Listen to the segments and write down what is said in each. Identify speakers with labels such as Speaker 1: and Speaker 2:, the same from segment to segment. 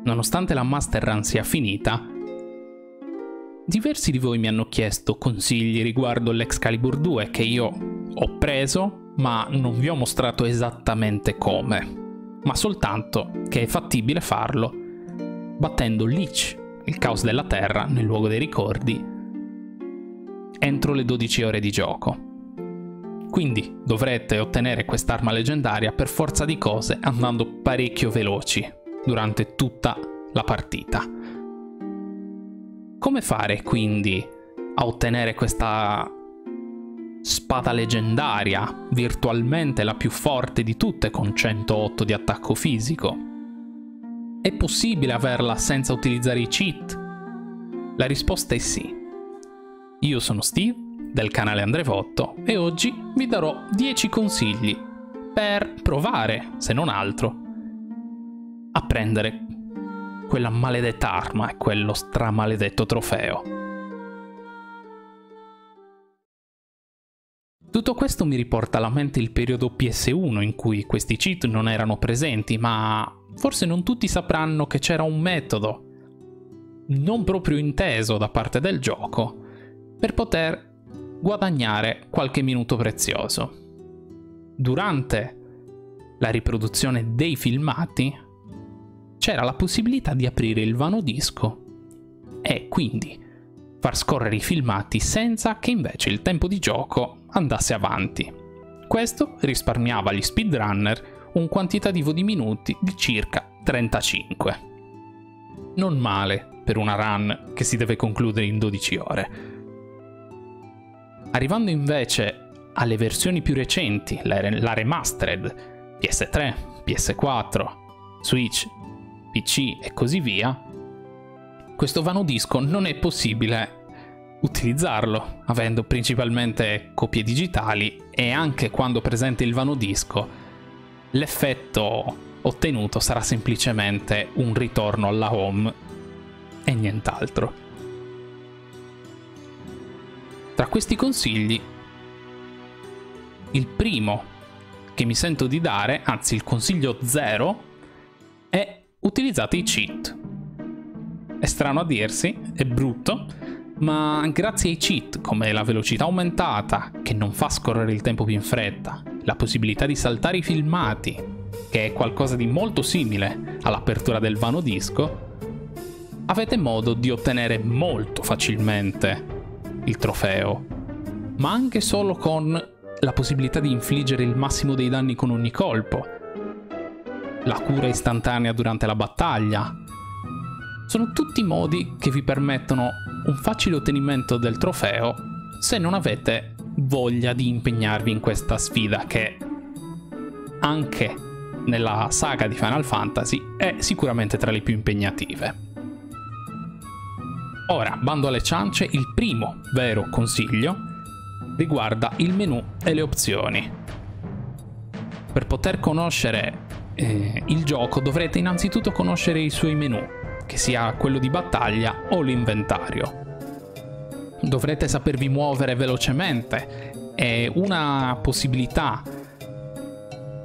Speaker 1: Nonostante la Master Run sia finita, diversi di voi mi hanno chiesto consigli riguardo l'Excalibur 2 che io ho preso, ma non vi ho mostrato esattamente come, ma soltanto che è fattibile farlo battendo Lich, il caos della terra, nel luogo dei ricordi, entro le 12 ore di gioco. Quindi dovrete ottenere quest'arma leggendaria per forza di cose andando parecchio veloci durante tutta la partita. Come fare quindi a ottenere questa spada leggendaria, virtualmente la più forte di tutte con 108 di attacco fisico? È possibile averla senza utilizzare i cheat? La risposta è sì. Io sono Steve del canale Andrevotto e oggi vi darò 10 consigli per provare, se non altro, a prendere quella maledetta arma e quello stramaledetto trofeo. Tutto questo mi riporta alla mente il periodo PS1 in cui questi cheat non erano presenti, ma forse non tutti sapranno che c'era un metodo non proprio inteso da parte del gioco per poter guadagnare qualche minuto prezioso. Durante la riproduzione dei filmati c'era la possibilità di aprire il vano disco e quindi far scorrere i filmati senza che invece il tempo di gioco andasse avanti. Questo risparmiava agli speedrunner un quantitativo di minuti di circa 35. Non male per una run che si deve concludere in 12 ore. Arrivando invece alle versioni più recenti, la remastered, PS3, PS4, Switch, PC e così via, questo vano disco non è possibile utilizzarlo, avendo principalmente copie digitali, e anche quando presente il vano disco, l'effetto ottenuto sarà semplicemente un ritorno alla home e nient'altro. Tra questi consigli, il primo che mi sento di dare, anzi il consiglio 0, è utilizzate i cheat. È strano a dirsi, è brutto, ma grazie ai cheat come la velocità aumentata, che non fa scorrere il tempo più in fretta, la possibilità di saltare i filmati, che è qualcosa di molto simile all'apertura del vano disco, avete modo di ottenere molto facilmente il trofeo, ma anche solo con la possibilità di infliggere il massimo dei danni con ogni colpo, la cura istantanea durante la battaglia. Sono tutti modi che vi permettono un facile ottenimento del trofeo se non avete voglia di impegnarvi in questa sfida che, anche nella saga di Final Fantasy, è sicuramente tra le più impegnative. Ora, bando alle ciance, il primo vero consiglio riguarda il menu e le opzioni. Per poter conoscere il gioco dovrete innanzitutto conoscere i suoi menu, che sia quello di battaglia o l'inventario. Dovrete sapervi muovere velocemente e una possibilità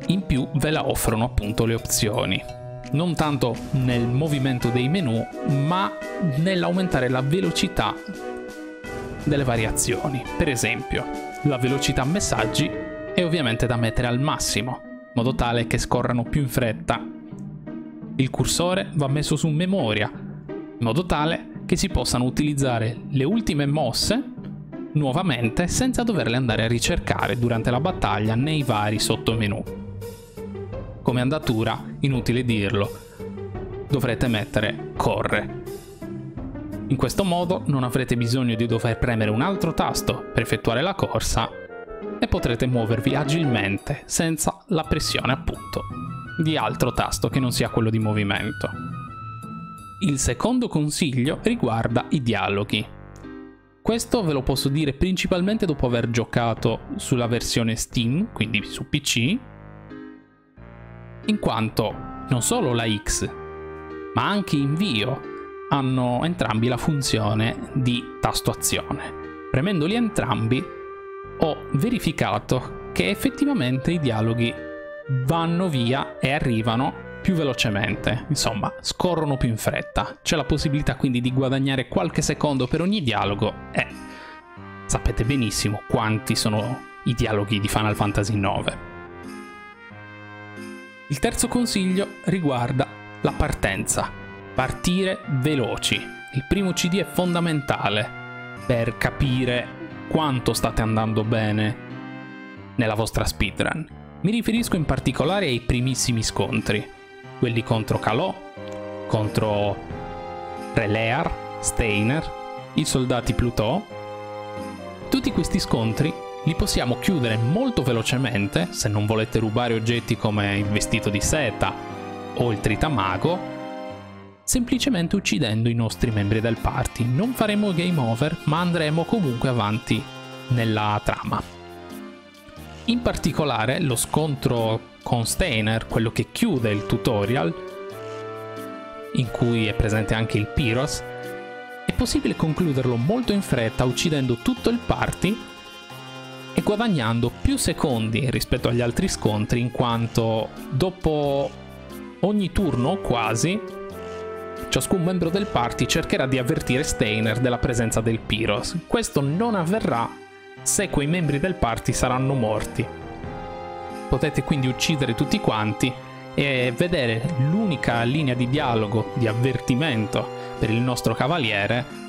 Speaker 1: in più ve la offrono appunto le opzioni. Non tanto nel movimento dei menu, ma nell'aumentare la velocità delle variazioni. Per esempio, la velocità messaggi è ovviamente da mettere al massimo, in modo tale che scorrano più in fretta. Il cursore va messo su memoria, in modo tale che si possano utilizzare le ultime mosse nuovamente senza doverle andare a ricercare durante la battaglia nei vari sottomenu. Come andatura, inutile dirlo, dovrete mettere corre. In questo modo non avrete bisogno di dover premere un altro tasto per effettuare la corsa e potrete muovervi agilmente senza la pressione appunto di altro tasto che non sia quello di movimento. Il secondo consiglio riguarda i dialoghi. Questo ve lo posso dire principalmente dopo aver giocato sulla versione Steam, quindi su PC, in quanto non solo la X, ma anche invio hanno entrambi la funzione di tasto azione. Premendoli entrambi ho verificato che effettivamente i dialoghi vanno via e arrivano più velocemente, insomma, scorrono più in fretta. C'è la possibilità quindi di guadagnare qualche secondo per ogni dialogo e sapete benissimo quanti sono i dialoghi di Final Fantasy IX. Il terzo consiglio riguarda la partenza. Partire veloci. Il primo CD è fondamentale per capire quanto state andando bene nella vostra speedrun. Mi riferisco in particolare ai primissimi scontri, quelli contro Kalot, contro Relear, Steiner, i soldati Plutò. Tutti questi scontri li possiamo chiudere molto velocemente, se non volete rubare oggetti come il vestito di seta o il tritamago, semplicemente uccidendo i nostri membri del party. Non faremo game over, ma andremo comunque avanti nella trama. In particolare lo scontro con Steiner, quello che chiude il tutorial, in cui è presente anche il Pyros, è possibile concluderlo molto in fretta uccidendo tutto il party e guadagnando più secondi rispetto agli altri scontri, in quanto dopo ogni turno quasi ciascun membro del party cercherà di avvertire Steiner della presenza del Pyros. Questo non avverrà se quei membri del party saranno morti. Potete quindi uccidere tutti quanti e vedere l'unica linea di dialogo, di avvertimento per il nostro cavaliere,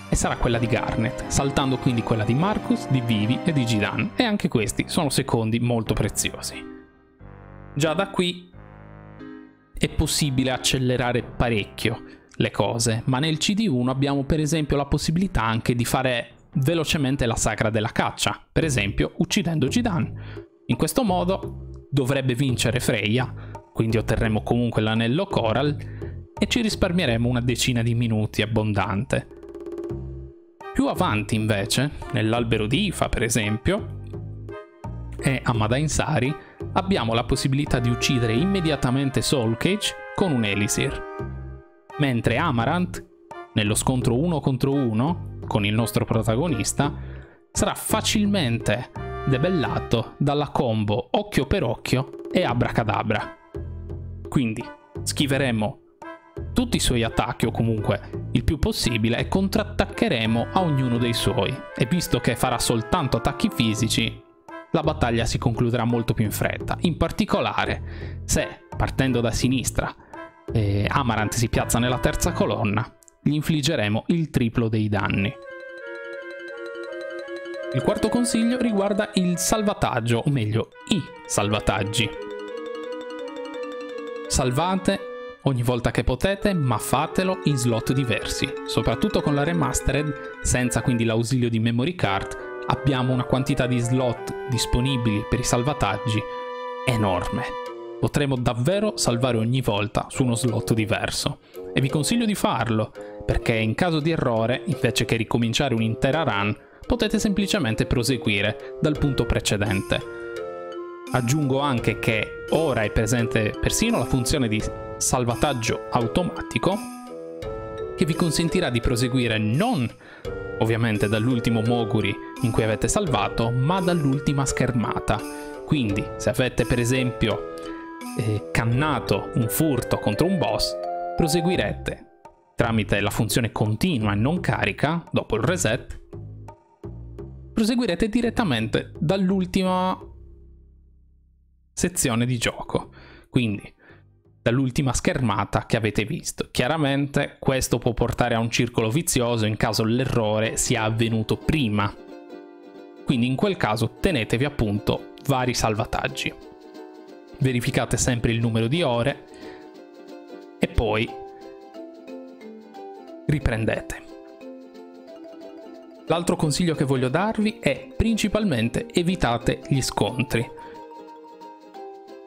Speaker 1: e sarà quella di Garnet, saltando quindi quella di Marcus, di Vivi e di Gidan, e anche questi sono secondi molto preziosi. Già da qui è possibile accelerare parecchio le cose, ma nel CD1 abbiamo per esempio la possibilità anche di fare velocemente la sagra della caccia, per esempio uccidendo Gidan. In questo modo dovrebbe vincere Freya, quindi otterremo comunque l'anello Coral e ci risparmieremo una decina di minuti abbondante. Più avanti invece, nell'albero di Ifa per esempio, e a Madainsari, abbiamo la possibilità di uccidere immediatamente Soul Cage con un Elisir, mentre Amaranth, nello scontro 1 contro 1 con il nostro protagonista, sarà facilmente debellato dalla combo Occhio per Occhio e Abracadabra. Quindi schiveremo tutti i suoi attacchi, o comunque il più possibile, e contrattaccheremo a ognuno dei suoi, e visto che farà soltanto attacchi fisici, la battaglia si concluderà molto più in fretta. In particolare, se partendo da sinistra Amaranth si piazza nella terza colonna, gli infliggeremo il triplo dei danni. Il quarto consiglio riguarda il salvataggio, o meglio, i salvataggi. Salvate ogni volta che potete, ma fatelo in slot diversi. Soprattutto con la remastered, senza quindi l'ausilio di memory card, abbiamo una quantità di slot disponibili per i salvataggi enorme. Potremo davvero salvare ogni volta su uno slot diverso. E vi consiglio di farlo, perché in caso di errore, invece che ricominciare un'intera run, potete semplicemente proseguire dal punto precedente. Aggiungo anche che ora è presente persino la funzione di salvataggio automatico, che vi consentirà di proseguire non ovviamente dall'ultimo Moguri in cui avete salvato, ma dall'ultima schermata. Quindi se avete per esempio cannato un furto contro un boss, proseguirete tramite la funzione continua e non carica dopo il reset, proseguirete direttamente dall'ultima sezione di gioco, quindi dall'ultima schermata che avete visto. Chiaramente questo può portare a un circolo vizioso in caso l'errore sia avvenuto prima, quindi in quel caso tenetevi appunto vari salvataggi. Verificate sempre il numero di ore e poi riprendete. L'altro consiglio che voglio darvi è principalmente evitate gli scontri.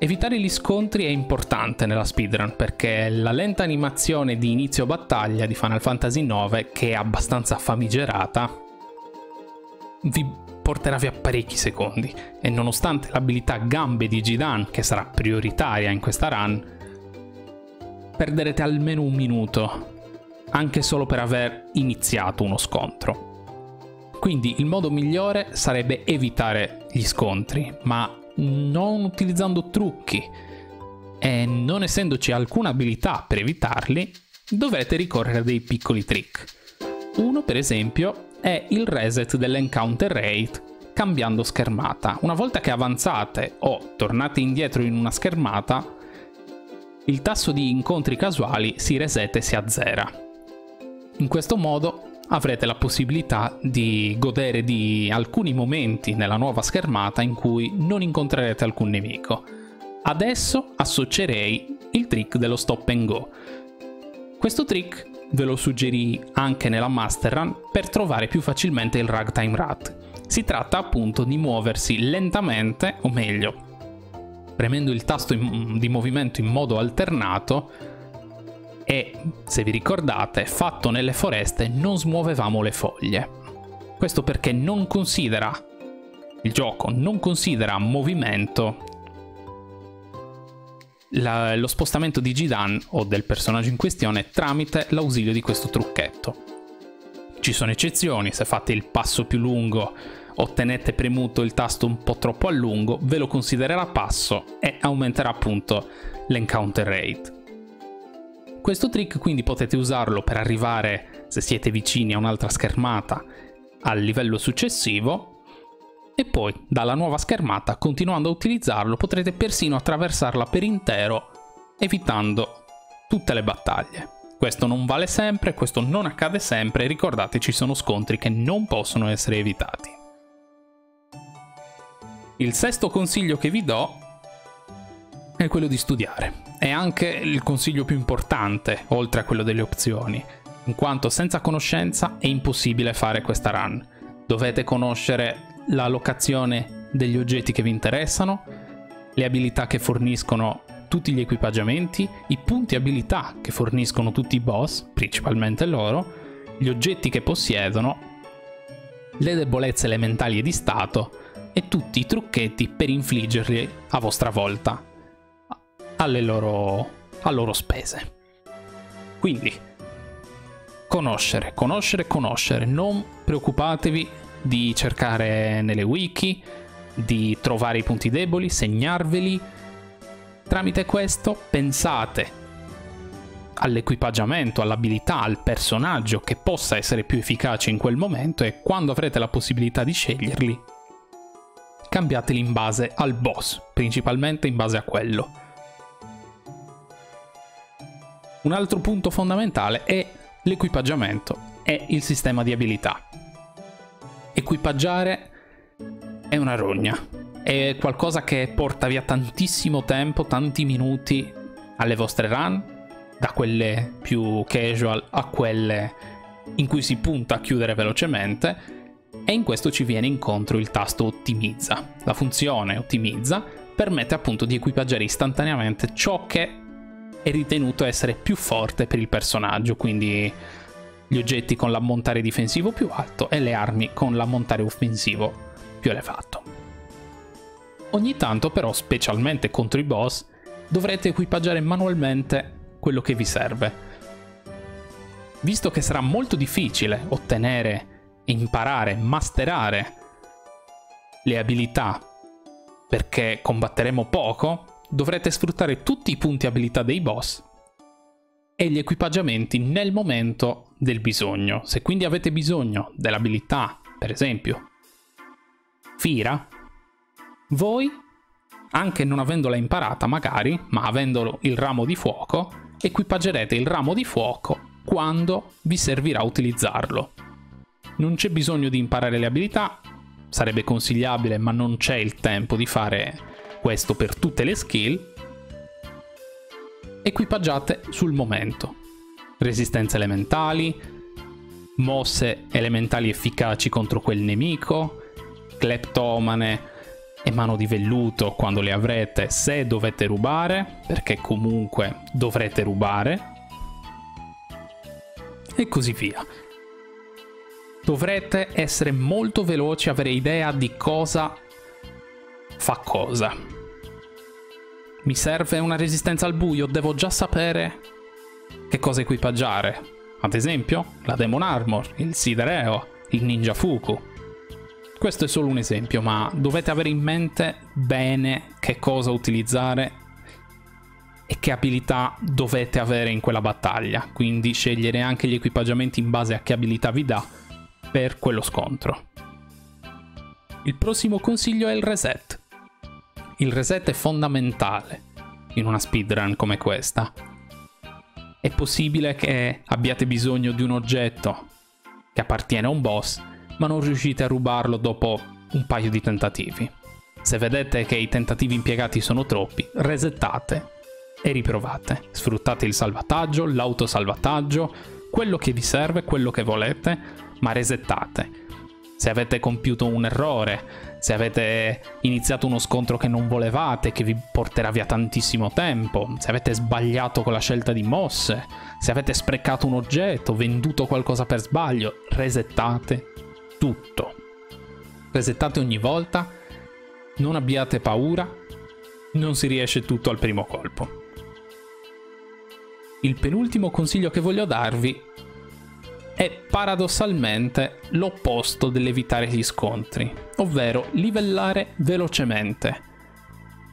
Speaker 1: Evitare gli scontri è importante nella speedrun perché la lenta animazione di inizio battaglia di Final Fantasy IX, che è abbastanza famigerata, vi porterà via parecchi secondi, e nonostante l'abilità gambe di Gidan, che sarà prioritaria in questa run, perderete almeno un minuto, anche solo per aver iniziato uno scontro. Quindi il modo migliore sarebbe evitare gli scontri, ma non utilizzando trucchi, e non essendoci alcuna abilità per evitarli, dovrete ricorrere a dei piccoli trick. Uno, per esempio, è il reset dell'encounter rate cambiando schermata. Una volta che avanzate o tornate indietro in una schermata, il tasso di incontri casuali si resetta e si azzera. In questo modo avrete la possibilità di godere di alcuni momenti nella nuova schermata in cui non incontrerete alcun nemico. Adesso associerei il trick dello stop and go. Questo trick ve lo suggerì anche nella Master Run per trovare più facilmente il Ragtime Rat. Si tratta appunto di muoversi lentamente, o meglio, premendo il tasto di movimento in modo alternato, e, se vi ricordate, fatto nelle foreste non smuovevamo le foglie. Questo perché il gioco non considera movimento lo spostamento di Jidan o del personaggio in questione tramite l'ausilio di questo trucchetto. Ci sono eccezioni: se fate il passo più lungo o tenete premuto il tasto un po' troppo a lungo, ve lo considererà passo e aumenterà appunto l'encounter rate. Questo trick quindi potete usarlo per arrivare, se siete vicini a un'altra schermata, al livello successivo, e poi dalla nuova schermata, continuando a utilizzarlo, potrete persino attraversarla per intero, evitando tutte le battaglie. Questo non vale sempre, questo non accade sempre, ricordate, ci sono scontri che non possono essere evitati. Il sesto consiglio che vi do è quello di studiare. È anche il consiglio più importante, oltre a quello delle opzioni, in quanto senza conoscenza è impossibile fare questa run. Dovete conoscere la locazione degli oggetti che vi interessano, le abilità che forniscono tutti gli equipaggiamenti, i punti abilità che forniscono tutti i boss, principalmente loro, gli oggetti che possiedono, le debolezze elementali e di stato e tutti i trucchetti per infliggerli a vostra volta a loro spese. Quindi conoscere, non preoccupatevi di cercare nelle wiki, di trovare i punti deboli, segnarveli. Tramite questo pensate all'equipaggiamento, all'abilità, al personaggio che possa essere più efficace in quel momento, e quando avrete la possibilità di sceglierli, cambiateli in base al boss, principalmente in base a quello. Un altro punto fondamentale è l'equipaggiamento e il sistema di abilità. Equipaggiare è una rogna, è qualcosa che porta via tantissimo tempo, tanti minuti alle vostre run, da quelle più casual a quelle in cui si punta a chiudere velocemente, e in questo ci viene incontro il tasto ottimizza. La funzione ottimizza permette appunto di equipaggiare istantaneamente ciò che è ritenuto essere più forte per il personaggio, quindi gli oggetti con l'ammontare difensivo più alto e le armi con l'ammontare offensivo più elevato. Ogni tanto però, specialmente contro i boss, dovrete equipaggiare manualmente quello che vi serve. Visto che sarà molto difficile ottenere, imparare, masterare le abilità perché combatteremo poco, dovrete sfruttare tutti i punti abilità dei boss e gli equipaggiamenti nel momento del bisogno. Se quindi avete bisogno dell'abilità, per esempio Fira, voi, anche non avendola imparata magari, ma avendo il ramo di fuoco, equipaggerete il ramo di fuoco quando vi servirà utilizzarlo. Non c'è bisogno di imparare le abilità, sarebbe consigliabile, ma non c'è il tempo di fare questo per tutte le skill. Equipaggiate sul momento. Resistenze elementali, mosse elementali efficaci contro quel nemico, cleptomane e mano di velluto quando le avrete, se dovete rubare, perché comunque dovrete rubare, e così via. Dovrete essere molto veloci, avere idea di cosa fa cosa. Mi serve una resistenza al buio, devo già sapere che cosa equipaggiare. Ad esempio, la Demon Armor, il Sidereo, il Ninja Fuku. Questo è solo un esempio, ma dovete avere in mente bene che cosa utilizzare e che abilità dovete avere in quella battaglia, quindi scegliere anche gli equipaggiamenti in base a che abilità vi dà per quello scontro. Il prossimo consiglio è il reset. Il reset è fondamentale in una speedrun come questa. È possibile che abbiate bisogno di un oggetto che appartiene a un boss, ma non riuscite a rubarlo dopo un paio di tentativi. Se vedete che i tentativi impiegati sono troppi, resettate e riprovate. Sfruttate il salvataggio, l'autosalvataggio, quello che vi serve, quello che volete, ma resettate. Se avete compiuto un errore, se avete iniziato uno scontro che non volevate, che vi porterà via tantissimo tempo, se avete sbagliato con la scelta di mosse, se avete sprecato un oggetto, venduto qualcosa per sbaglio, resettate tutto. Resettate ogni volta, non abbiate paura, non si riesce tutto al primo colpo. Il penultimo consiglio che voglio darvi è paradossalmente l'opposto dell'evitare gli scontri, ovvero livellare velocemente.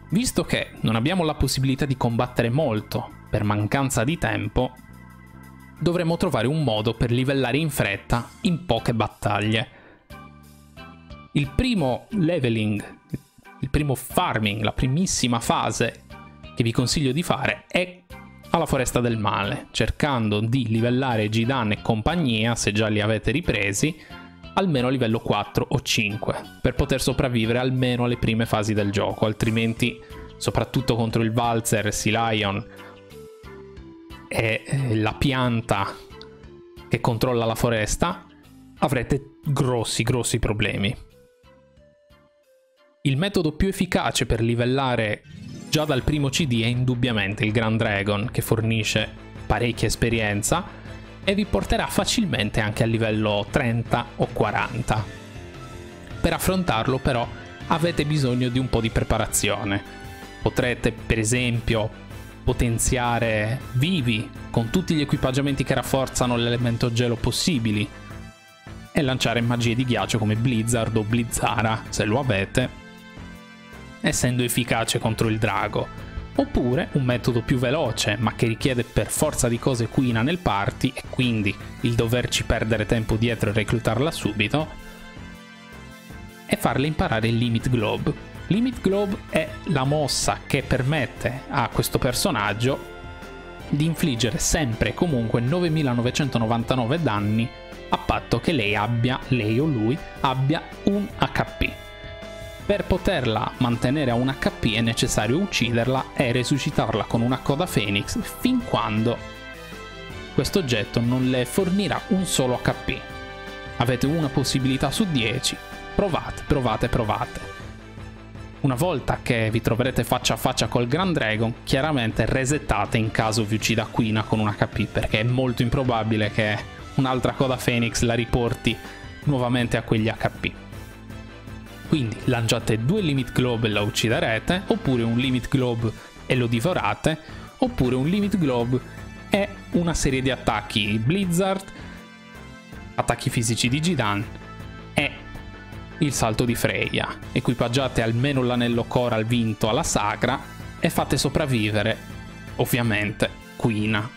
Speaker 1: Visto che non abbiamo la possibilità di combattere molto per mancanza di tempo, dovremo trovare un modo per livellare in fretta in poche battaglie. Il primo leveling, il primo farming, la primissima fase che vi consiglio di fare è alla Foresta del Male, cercando di livellare Gidan e compagnia, se già li avete ripresi, almeno a livello 4 o 5, per poter sopravvivere almeno alle prime fasi del gioco, altrimenti, soprattutto contro il Valzer, Silayon e la pianta che controlla la foresta, avrete grossi problemi. Il metodo più efficace per livellare già dal primo CD è indubbiamente il Grand Dragon, che fornisce parecchia esperienza e vi porterà facilmente anche a livello 30 o 40. Per affrontarlo però avete bisogno di un po' di preparazione. Potrete per esempio potenziare Vivi con tutti gli equipaggiamenti che rafforzano l'elemento gelo possibili e lanciare magie di ghiaccio come Blizzard o Blizzara, se lo avete, essendo efficace contro il drago. Oppure un metodo più veloce, ma che richiede per forza di cose Quina nel party, e quindi il doverci perdere tempo dietro e reclutarla subito, è farle imparare il Limit Globe. Limit Globe è la mossa che permette a questo personaggio di infliggere sempre e comunque 9999 danni a patto che lei o lui abbia un HP. Per poterla mantenere a un HP è necessario ucciderla e resuscitarla con una coda Phoenix fin quando questo oggetto non le fornirà un solo HP. Avete una possibilità su 10, provate. Una volta che vi troverete faccia a faccia col Grand Dragon, chiaramente resettate in caso vi uccida Quina con un HP, perché è molto improbabile che un'altra coda Phoenix la riporti nuovamente a quegli HP. Quindi lanciate 2 Limit Globe e la ucciderete, oppure un Limit Globe e lo divorate, oppure un Limit Globe e una serie di attacchi Blizzard, attacchi fisici di Gidan e il salto di Freya. Equipaggiate almeno l'anello Coral vinto alla Sacra e fate sopravvivere, ovviamente, Quina.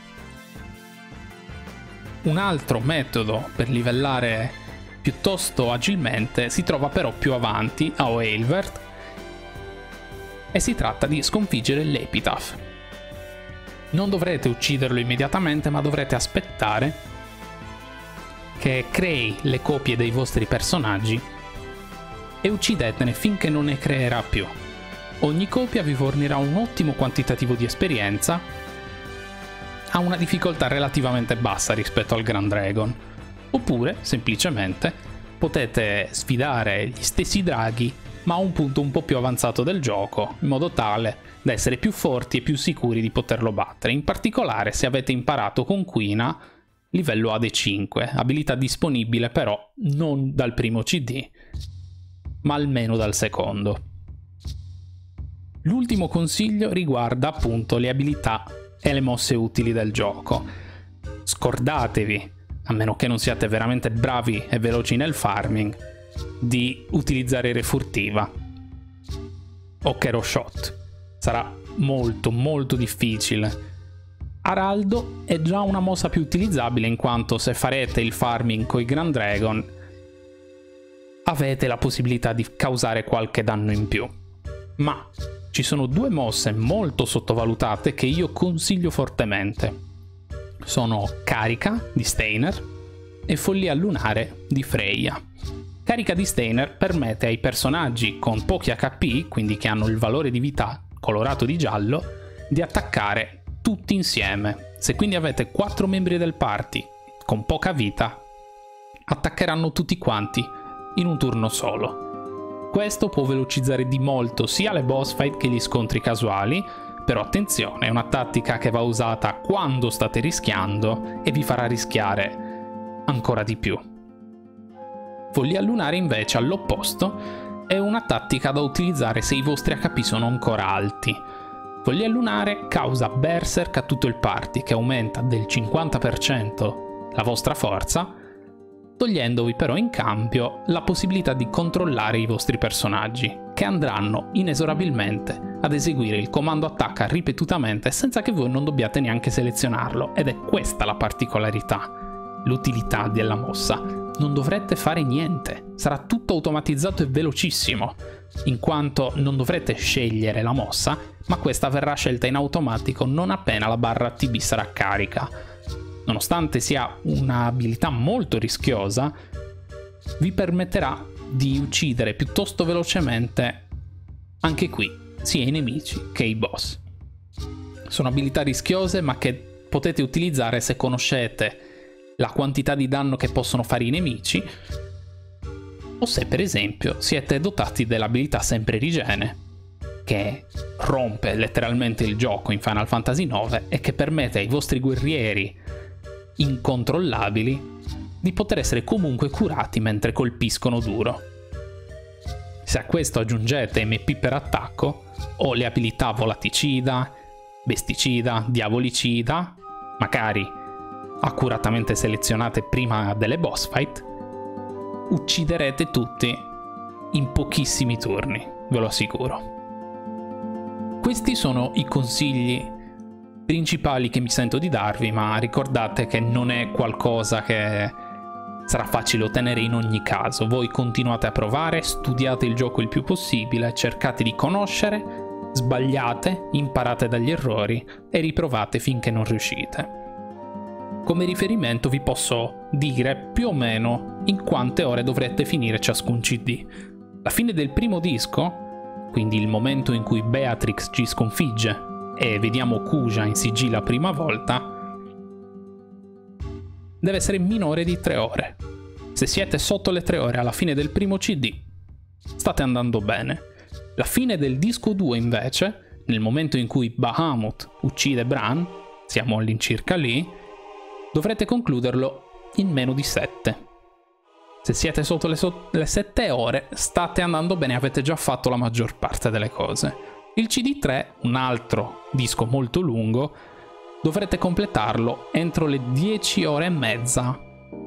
Speaker 1: Un altro metodo per livellare piuttosto agilmente si trova però più avanti a Oeilvert e si tratta di sconfiggere l'Epitaph. Non dovrete ucciderlo immediatamente, ma dovrete aspettare che crei le copie dei vostri personaggi e uccidetene finché non ne creerà più. Ogni copia vi fornirà un ottimo quantitativo di esperienza a una difficoltà relativamente bassa rispetto al Grand Dragon. Oppure, semplicemente, potete sfidare gli stessi draghi, ma a un punto un po' più avanzato del gioco, in modo tale da essere più forti e più sicuri di poterlo battere. In particolare, se avete imparato con Quina, livello AD5, abilità disponibile però non dal primo CD, ma almeno dal secondo. L'ultimo consiglio riguarda appunto le abilità e le mosse utili del gioco. Scordatevi, a meno che non siate veramente bravi e veloci nel farming, di utilizzare Refurtiva o Kero Shot. Sarà molto difficile. Araldo è già una mossa più utilizzabile, in quanto se farete il farming coi Grand Dragon avete la possibilità di causare qualche danno in più. Ma ci sono due mosse molto sottovalutate che io consiglio fortemente. Sono Carica di Steiner e Follia lunare di Freya. Carica di Steiner permette ai personaggi con pochi HP, quindi che hanno il valore di vita colorato di giallo, di attaccare tutti insieme. Se quindi avete 4 membri del party con poca vita, attaccheranno tutti quanti in un turno solo. Questo può velocizzare di molto sia le boss fight che gli scontri casuali, però attenzione, è una tattica che va usata quando state rischiando e vi farà rischiare ancora di più. Follia lunare invece, all'opposto, è una tattica da utilizzare se i vostri HP sono ancora alti. Follia lunare causa berserk a tutto il party, che aumenta del 50% la vostra forza, togliendovi però in cambio la possibilità di controllare i vostri personaggi, che andranno inesorabilmente ad eseguire il comando attacca ripetutamente senza che voi non dobbiate neanche selezionarlo, ed è questa la particolarità, l'utilità della mossa. Non dovrete fare niente, sarà tutto automatizzato e velocissimo, in quanto non dovrete scegliere la mossa, ma questa verrà scelta in automatico non appena la barra TB sarà carica. Nonostante sia un'abilità molto rischiosa, vi permetterà di uccidere piuttosto velocemente anche qui sia i nemici che i boss. Sono abilità rischiose ma che potete utilizzare se conoscete la quantità di danno che possono fare i nemici, o se per esempio siete dotati dell'abilità sempre rigene, che rompe letteralmente il gioco in Final Fantasy IX e che permette ai vostri guerrieri incontrollabili di poter essere comunque curati mentre colpiscono duro. Se a questo aggiungete MP per attacco o le abilità volaticida, besticida, diavolicida, magari accuratamente selezionate prima delle boss fight, ucciderete tutti in pochissimi turni, ve lo assicuro. Questi sono i consigli principali che mi sento di darvi, ma ricordate che non è qualcosa che sarà facile ottenere in ogni caso. Voi continuate a provare, studiate il gioco il più possibile, cercate di conoscere, sbagliate, imparate dagli errori e riprovate finché non riuscite. Come riferimento vi posso dire più o meno in quante ore dovrete finire ciascun CD. La fine del primo disco, quindi il momento in cui Beatrix ci sconfigge e vediamo Kuja in CG la prima volta, deve essere minore di 3 ore. Se siete sotto le 3 ore alla fine del primo CD, state andando bene. La fine del disco 2 invece, nel momento in cui Bahamut uccide Bran, siamo all'incirca lì, dovrete concluderlo in meno di 7. Se siete sotto le 7 ore, state andando bene, avete già fatto la maggior parte delle cose. Il CD3, un altro disco molto lungo, dovrete completarlo entro le 10 ore e mezza,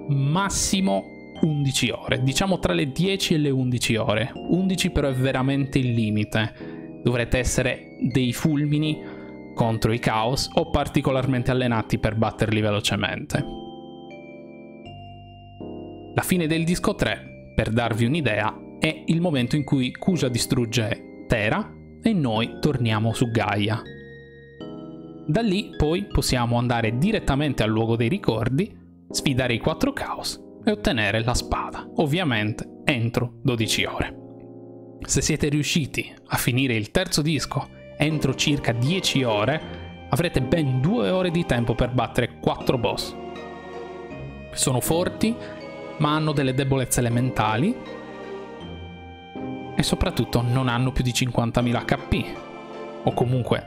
Speaker 1: massimo 11 ore, diciamo tra le 10 e le 11 ore. 11 però è veramente il limite, dovrete essere dei fulmini contro i Chaos o particolarmente allenati per batterli velocemente. La fine del disco 3, per darvi un'idea, è il momento in cui Kuja distrugge Terra e noi torniamo su Gaia. Da lì poi possiamo andare direttamente al luogo dei ricordi, sfidare i 4 Chaos e ottenere la spada, ovviamente entro 12 ore. Se siete riusciti a finire il terzo disco entro circa 10 ore, avrete ben 2 ore di tempo per battere 4 boss. Sono forti, ma hanno delle debolezze elementali e soprattutto non hanno più di 50.000 HP, o comunque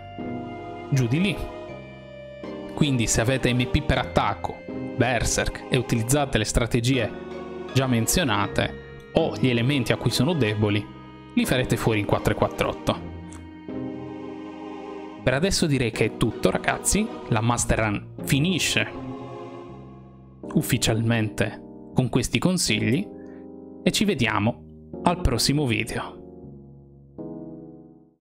Speaker 1: giù di lì. Quindi se avete MP per attacco, berserk e utilizzate le strategie già menzionate o gli elementi a cui sono deboli, li farete fuori in 448. Per adesso direi che è tutto, ragazzi. La Master Run finisce ufficialmente con questi consigli e ci vediamo al prossimo video.